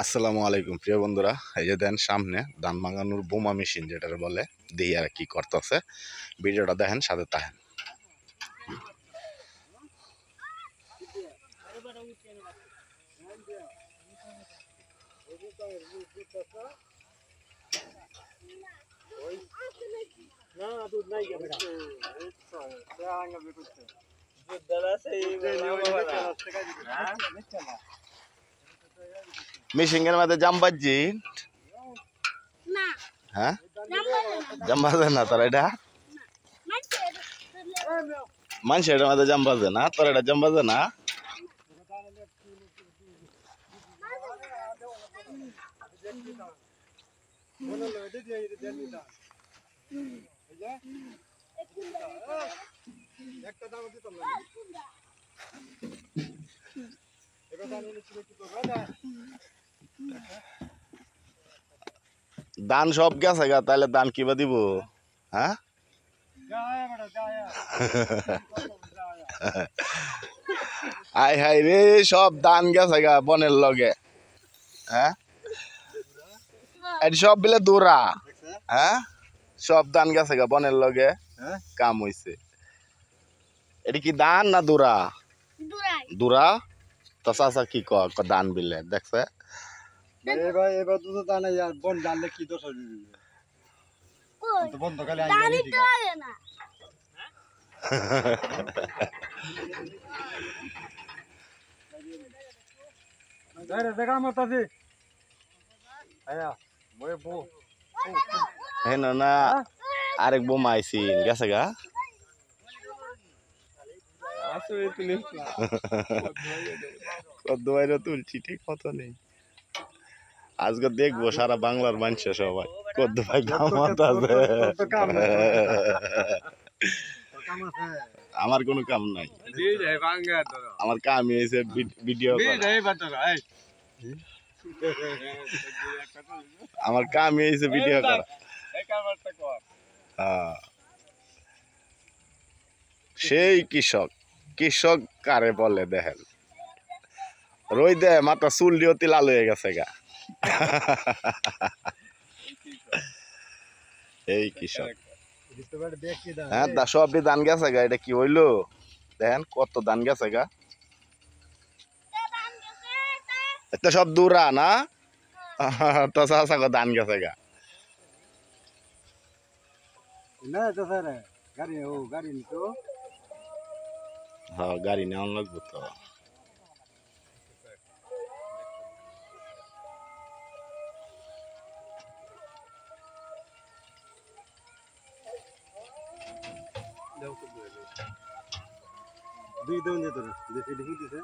আসসালামু আলাইকুম প্রিয় বন্ধুরা, এই যে দেন সামনে ধান ভাঙানোর বোমা মেশিন যেটা বলে দিয়ে আর কি করতেছে। ভিডিওটা দেখেন, সাথে থাকেন। মেশিনের মধ্যে জাম বাজছি, হ্যাঁ জাম বাজে না তোর এটা, মানুষ এটার মধ্যে জাম বাজে না, তোর এটা জাম বাজে না। দান সব গেছে গা, তাহলে দান কিবা দিব? হ্যাঁ আয় হাই রে, সব দান গেছে গা বনের লগে। হ্যাঁ এটি সব বিলে দৌড়া। হ্যাঁ সব দান গেছে গা বনের লগে, কাম হইছে। এটি কি দান না দৌড়া? দৌড়া তো চাচা কি দান বিলে দেখছে। না আরেক বোমা আইসি গেছে গা। তুলছি ঠিক মতো নেই। আজকে দেখবো সারা বাংলার মানুষে সবাই কদ্দু ভাই কামাত আছে। আমার কোনো কাম নাই, আমার কামই হয়েছে ভিডিও করা। আমার কামই হয়েছে ভিডিও করা। সেই কৃষক, কৃষক কারে বলে দেখেন, রই দে মাথা চুল দিয়ে অতি লাল হয়ে গেছে গা। এই কৃষক, হ্যাঁ সব ধান গেছে গা। এটা কি হইলো দেখেন, কত ধান গেছে গা। এটা সব দূরা না তো চাচা ধান গেছে গা। হ্যাঁ গাড়ি নেওয়া লাগবে তো। দুই দৌড় যেত দেখে দেখে দিছে।